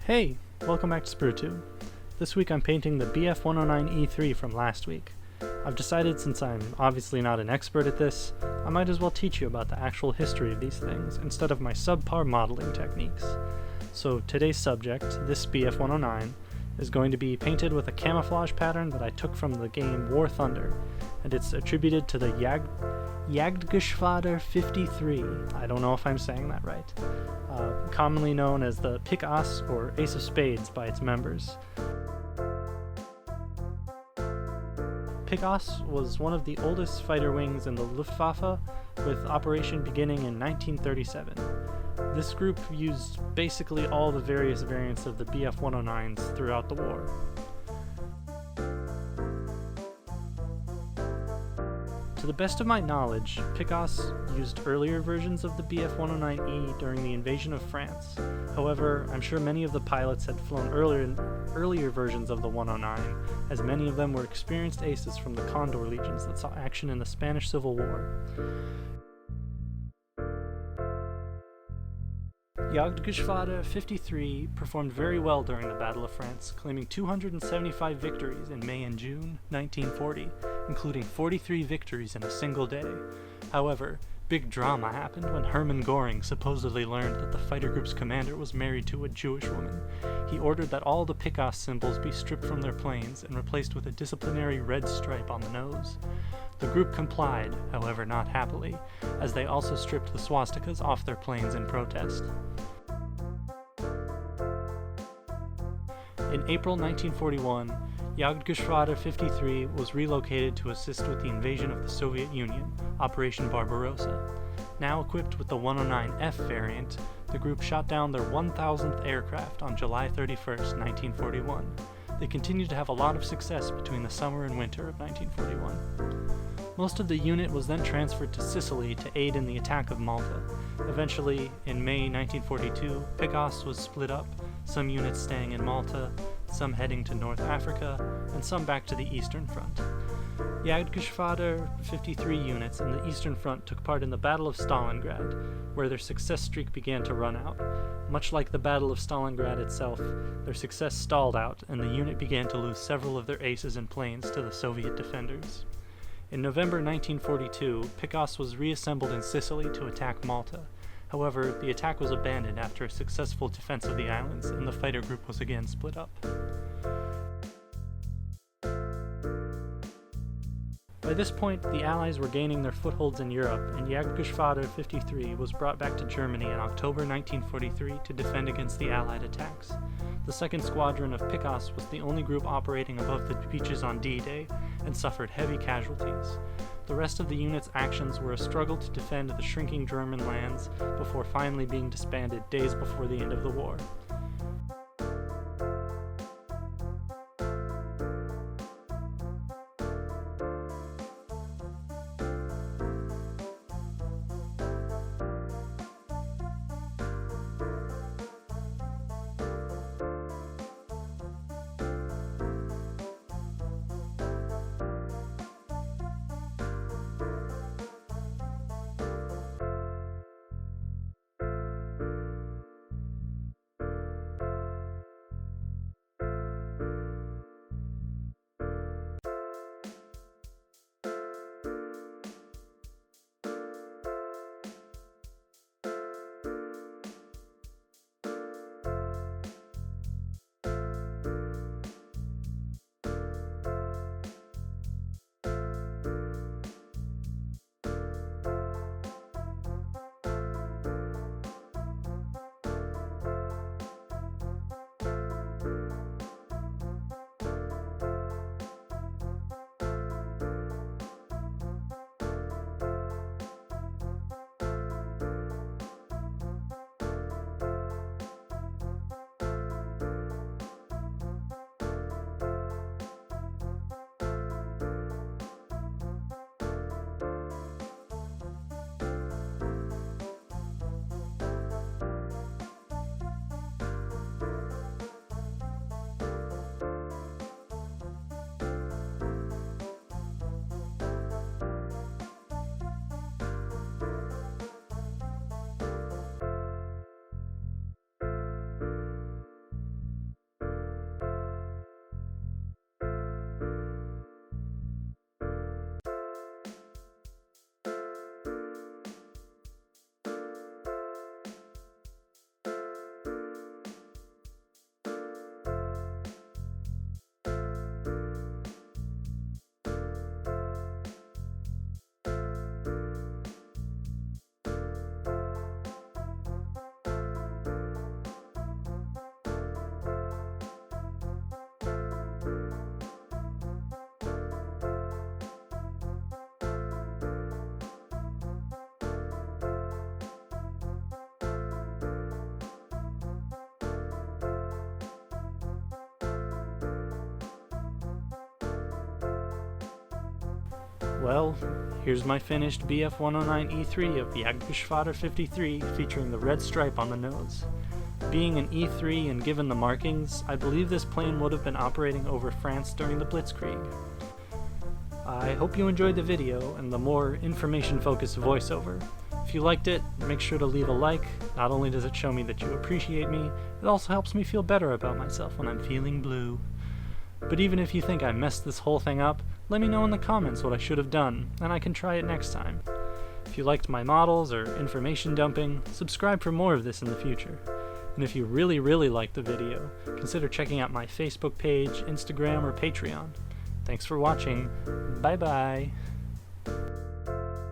Hey, welcome back to SprühTube. This week I'm painting the Bf109E-3 from last week. I've decided since I'm obviously not an expert at this, I might as well teach you about the actual history of these things instead of my subpar modeling techniques. So today's subject, this Bf109, is going to be painted with a camouflage pattern that I took from the game War Thunder, and it's attributed to the Jagdgeschwader 53. I don't know if I'm saying that right. Commonly known as the Pick Ass or Ace of Spades by its members. Pick Ass was one of the oldest fighter wings in the Luftwaffe, with operation beginning in 1937. This group used basically all the various variants of the Bf109s throughout the war. To the best of my knowledge, Pick Ass used earlier versions of the Bf109E during the invasion of France. However, I'm sure many of the pilots had flown earlier versions of the 109, as many of them were experienced aces from the Condor legions that saw action in the Spanish Civil War. Jagdgeschwader 53 performed very well during the Battle of France, claiming 275 victories in May and June 1940, including 43 victories in a single day. However, big drama happened when Hermann Göring supposedly learned that the fighter group's commander was married to a Jewish woman. He ordered that all the Pick Ass symbols be stripped from their planes and replaced with a disciplinary red stripe on the nose. The group complied, however not happily, as they also stripped the swastikas off their planes in protest. In April 1941, Jagdgeschwader 53 was relocated to assist with the invasion of the Soviet Union, Operation Barbarossa. Now equipped with the 109F variant, the group shot down their 1,000th aircraft on July 31, 1941. They continued to have a lot of success between the summer and winter of 1941. Most of the unit was then transferred to Sicily to aid in the attack of Malta. Eventually, in May 1942, Pick Ass was split up, some units staying in Malta, some heading to North Africa, and some back to the Eastern Front. Jagdgeschwader 53 units in the Eastern Front took part in the Battle of Stalingrad, where their success streak began to run out. Much like the Battle of Stalingrad itself, their success stalled out, and the unit began to lose several of their aces and planes to the Soviet defenders. In November 1942, Pick Ass was reassembled in Sicily to attack Malta. However, the attack was abandoned after a successful defense of the islands, and the fighter group was again split up. By this point, the Allies were gaining their footholds in Europe, and Jagdgeschwader 53 was brought back to Germany in October 1943 to defend against the Allied attacks. The 2nd Squadron of Pick Ass was the only group operating above the beaches on D-Day, and suffered heavy casualties. The rest of the unit's actions were a struggle to defend the shrinking German lands before finally being disbanded days before the end of the war. Well, here's my finished Bf109E-3 of Jagdgeschwader 53 featuring the red stripe on the nose. Being an E3 and given the markings, I believe this plane would have been operating over France during the Blitzkrieg. I hope you enjoyed the video and the more information-focused voiceover. If you liked it, make sure to leave a like. Not only does it show me that you appreciate me, it also helps me feel better about myself when I'm feeling blue. But even if you think I messed this whole thing up, let me know in the comments what I should have done, and I can try it next time. If you liked my models or information dumping, subscribe for more of this in the future. And if you really liked the video, consider checking out my Facebook page, Instagram, or Patreon. Thanks for watching. Bye bye.